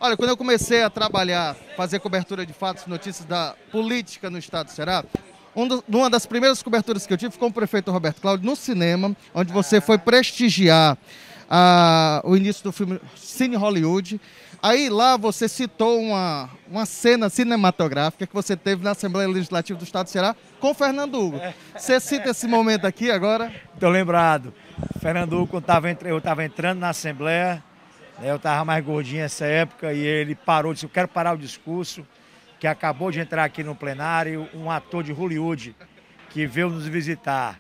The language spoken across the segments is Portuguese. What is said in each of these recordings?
Olha, quando eu comecei a trabalhar, fazer cobertura de fatos, notícias da política no estado do Ceará, uma das primeiras coberturas que eu tive foi com o prefeito Roberto Cláudio no cinema, onde você foi prestigiar o início do filme Cine Hollywood. Aí lá você citou uma cena cinematográfica que você teve na Assembleia Legislativa do Estado do Ceará com o Fernando Hugo. Você cita esse momento aqui agora? Estou lembrado. Fernando Hugo, quando eu estava entrando na Assembleia, né, eu estava mais gordinho nessa época, e ele parou, disse: eu quero parar o discurso, que acabou de entrar aqui no plenário um ator de Hollywood que veio nos visitar.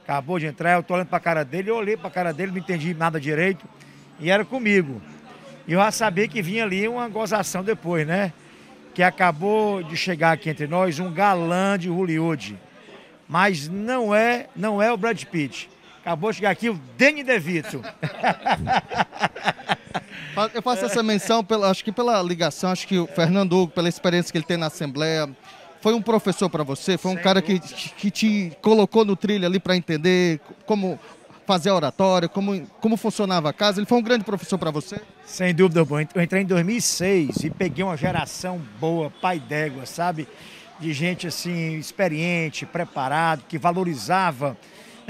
Acabou de entrar, eu estou olhando para a cara dele, eu olhei para a cara dele, não entendi nada direito, e era comigo. E eu já sabia que vinha ali uma gozação depois, né? Que acabou de chegar aqui entre nós um galã de Hollywood. Mas não é o Brad Pitt. Acabou de chegar aqui o Danny DeVito. Eu faço essa menção, acho que pela ligação, acho que o Fernando Hugo, pela experiência que ele tem na Assembleia, foi um professor para você, foi um cara que te colocou no trilho ali para entender como fazer a oratória, como funcionava a casa. Ele foi um grande professor para você? Sem dúvida, bom. Eu entrei em 2006 e peguei uma geração boa, pai d'égua, sabe? De gente assim, experiente, preparado, que valorizava.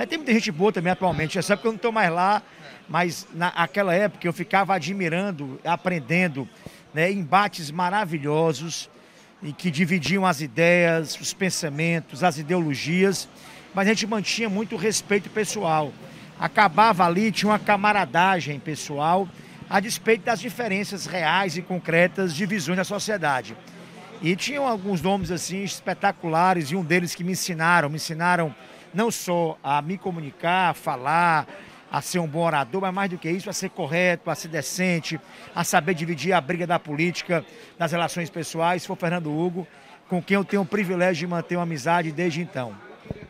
Tem muita gente boa também atualmente, sabe que eu não estou mais lá, mas naquela época eu ficava admirando, aprendendo, né, embates maravilhosos e que dividiam as ideias, os pensamentos, as ideologias, mas a gente mantinha muito respeito pessoal. Acabava ali, tinha uma camaradagem pessoal, a despeito das diferenças reais e concretas de visões da sociedade. E tinham alguns nomes assim espetaculares, e um deles que me ensinaram não só a me comunicar, a falar, a ser um bom orador, mas mais do que isso, a ser correto, a ser decente, a saber dividir a briga da política, das relações pessoais. Foi o Fernando Hugo, com quem eu tenho o privilégio de manter uma amizade desde então.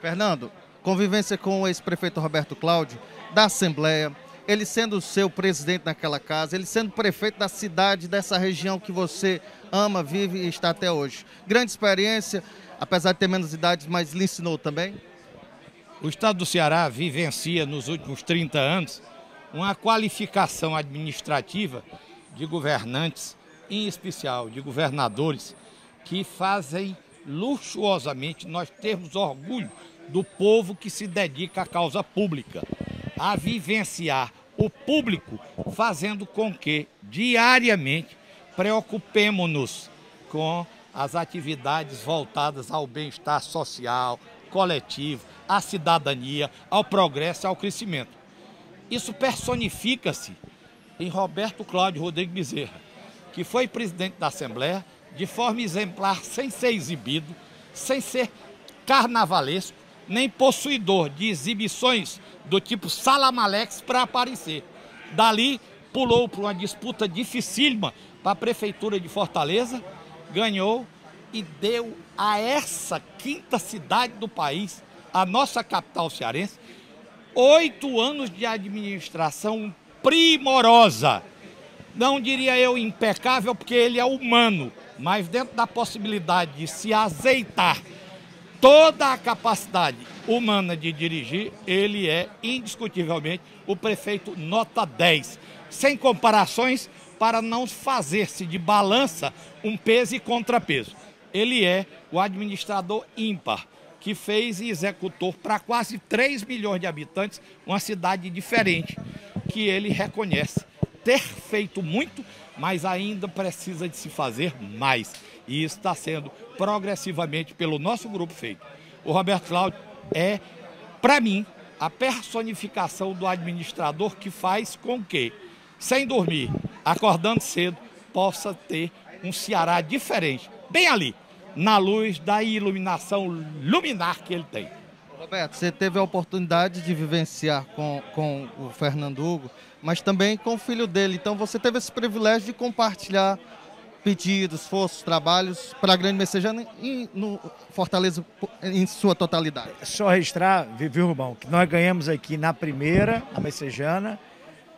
Fernando, convivência com o ex-prefeito Roberto Cláudio, da Assembleia, ele sendo o seu presidente naquela casa, ele sendo prefeito da cidade, dessa região que você ama, vive e está até hoje. Grande experiência, apesar de ter menos idade, mas lhe ensinou também? O estado do Ceará vivencia nos últimos 30 anos uma qualificação administrativa de governantes, em especial de governadores, que fazem luxuosamente nós termos orgulho do povo que se dedica à causa pública, a vivenciar o público, fazendo com que diariamente preocupemos-nos com as atividades voltadas ao bem-estar social, coletivo, à cidadania, ao progresso e ao crescimento. Isso personifica-se em Roberto Cláudio Rodrigues Bezerra, que foi presidente da Assembleia de forma exemplar, sem ser exibido, sem ser carnavalesco, nem possuidor de exibições do tipo Salamalex para aparecer. Dali pulou para uma disputa dificílima para a Prefeitura de Fortaleza, ganhou e deu a essa quinta cidade do país, a nossa capital cearense, 8 anos de administração primorosa. Não diria eu impecável, porque ele é humano, mas dentro da possibilidade de se azeitar toda a capacidade humana de dirigir, ele é indiscutivelmente o prefeito nota 10, sem comparações, para não fazer-se de balança um peso e contrapeso. Ele é o administrador ímpar, que fez e executou para quase 3 milhões de habitantes uma cidade diferente, que ele reconhece ter feito muito, mas ainda precisa de se fazer mais. E isso está sendo progressivamente pelo nosso grupo feito. O Roberto Cláudio é, para mim, a personificação do administrador que faz com que, sem dormir, acordando cedo, possa ter um Ceará diferente, bem ali, na luz da iluminação luminar que ele tem. Roberto, você teve a oportunidade de vivenciar com o Fernando Hugo, mas também com o filho dele. Então você teve esse privilégio de compartilhar pedidos, esforços, trabalhos para a Grande Messejana e no Fortaleza em sua totalidade. Só registrar, viu, Rubão, que nós ganhamos aqui na primeira, na Messejana,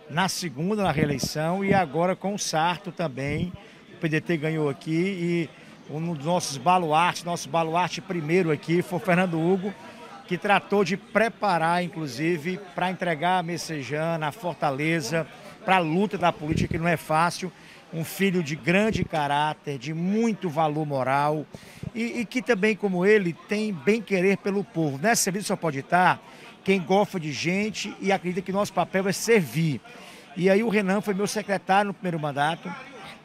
na segunda, na reeleição, e agora com o Sarto também. O PDT ganhou aqui e um dos nossos baluartes, nosso baluarte primeiro aqui foi o Fernando Hugo, que tratou de preparar, inclusive, para entregar a Messejana, a Fortaleza, para a luta da política, que não é fácil. um filho de grande caráter, de muito valor moral e que também, como ele, tem bem-querer pelo povo. Nessa vida só pode estar quem gosta de gente e acredita que nosso papel é servir. E aí o Renan foi meu secretário no primeiro mandato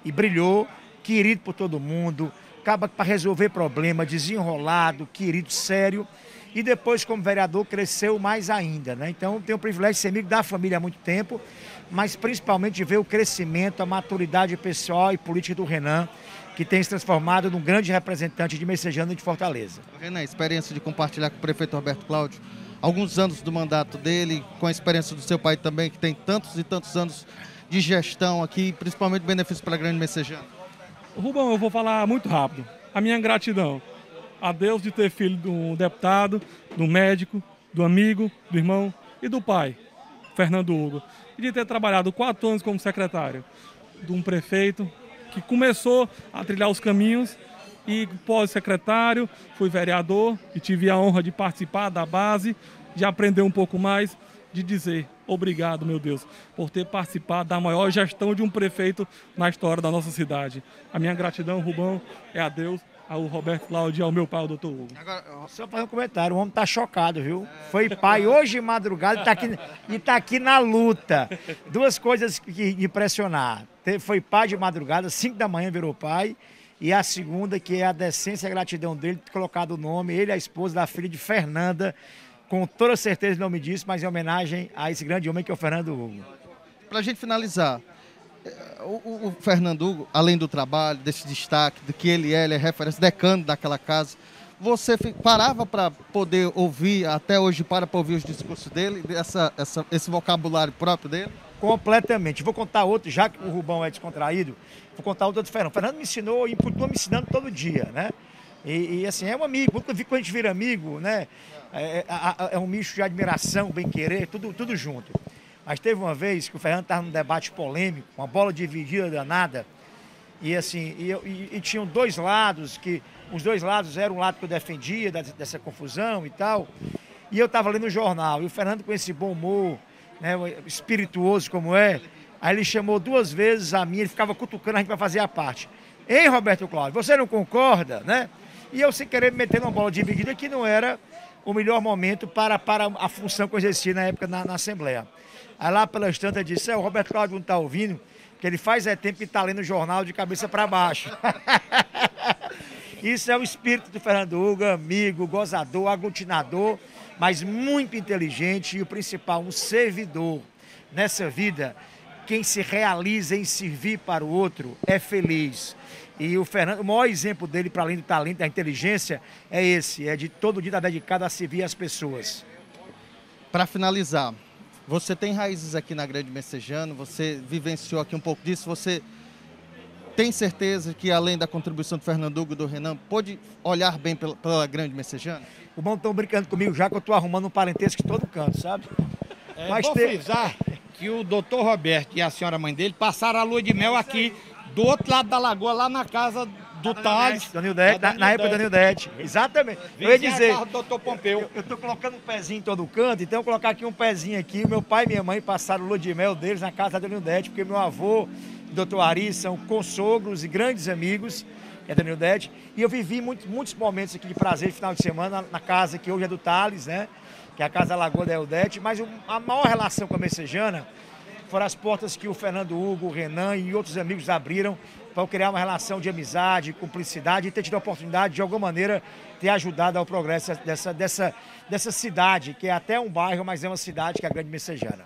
e brilhou, querido por todo mundo, acaba para resolver problema, desenrolado, querido, sério. E depois, como vereador, cresceu mais ainda, né? Então, tenho o privilégio de ser amigo da família há muito tempo, mas principalmente de ver o crescimento, a maturidade pessoal e política do Renan, que tem se transformado num grande representante de Messejana e de Fortaleza. Renan, experiência de compartilhar com o prefeito Roberto Cláudio alguns anos do mandato dele, com a experiência do seu pai também, que tem tantos e tantos anos de gestão aqui, principalmente benefício para a Grande Messejana. Rubão, eu vou falar muito rápido. A minha gratidão a Deus de ter filho do deputado, do médico, do amigo, do irmão e do pai, Fernando Hugo. E de ter trabalhado 4 anos como secretário de um prefeito que começou a trilhar os caminhos e pós-secretário, fui vereador e tive a honra de participar da base, de aprender um pouco mais, de dizer obrigado, meu Deus, por ter participado da maior gestão de um prefeito na história da nossa cidade. A minha gratidão, Rubão, é a Deus, ao Roberto Cláudio e ao meu pai, o doutor Hugo. Agora, só fazer um comentário, o homem tá chocado, viu? Foi pai hoje de madrugada e tá aqui na luta. 2 coisas que impressionar. Foi pai de madrugada, 5 da manhã virou pai. E a segunda, que é a decência e a gratidão dele, ter colocado o nome, ele e a esposa da filha de Fernanda, com toda certeza não me disse, mas em homenagem a esse grande homem que é o Fernando Hugo. Para a gente finalizar, o Fernando Hugo, além do trabalho, desse destaque, de que ele é referência, decano daquela casa, você parava para poder ouvir, até hoje para ouvir os discursos dele, esse vocabulário próprio dele? Completamente. Vou contar outro, já que o Rubão é descontraído, vou contar outro do Fernando. O Fernando me ensinou e continua me ensinando todo dia, né? E assim, é um amigo. Quando a gente vira amigo, né? É um misto de admiração, bem-querer, tudo junto. Mas teve uma vez que o Fernando estava num debate polêmico, uma bola dividida danada, e assim, e tinham 2 lados, que os 2 lados eram um lado que eu defendia dessa confusão e tal, e eu estava lendo o jornal, e o Fernando com esse bom humor, né, espirituoso como é, aí ele chamou 2 vezes a mim, ele ficava cutucando a gente para fazer a parte. Hein, Roberto Cláudio, você não concorda, né? E eu sem querer me meter numa bola dividida que não era o melhor momento para a função que eu exercia na época na Assembleia. Aí lá pelas tantas disse, o Roberto Cláudio não está ouvindo, que ele faz tempo que está lendo o jornal de cabeça para baixo. Isso é o espírito do Fernando Hugo, amigo, gozador, aglutinador, mas muito inteligente e o principal, um servidor. Nessa vida, quem se realiza em servir para o outro é feliz. E o Fernando, o maior exemplo dele, para além do talento, da inteligência, é esse, é de todo dia estar dedicado a servir as pessoas. Para finalizar, você tem raízes aqui na Grande Messejana, você vivenciou aqui um pouco disso, você tem certeza que, além da contribuição do Fernando Hugo e do Renan, pode olhar bem pela Grande Messejana? O bom estão brincando comigo já que eu estou arrumando um parentesco em todo canto, sabe? Mas vou frisar que o doutor Roberto e a senhora mãe dele passaram a lua de mel aqui, do outro lado da lagoa, lá na casa do Thales. Na época da Nildete. Exatamente. Eu ia dizer, doutor Pompeu. Eu estou colocando um pezinho em todo canto, então eu vou colocar aqui um pezinho aqui. Meu pai e minha mãe passaram o lua de mel deles na casa da Nildete, porque meu avô e o doutor Ari são consogros e grandes amigos, que é da Nildete. E eu vivi muitos momentos aqui de prazer de final de semana na casa que hoje é do Thales, né? Que é a casa da Lagoa da Nildete. Mas a maior relação com a Messejana foram as portas que o Fernando Hugo, o Renan e outros amigos abriram para eu criar uma relação de amizade, cumplicidade e ter tido a oportunidade, de alguma maneira, ter ajudado ao progresso dessa cidade, que é até um bairro, mas é uma cidade que é a Grande Messejana.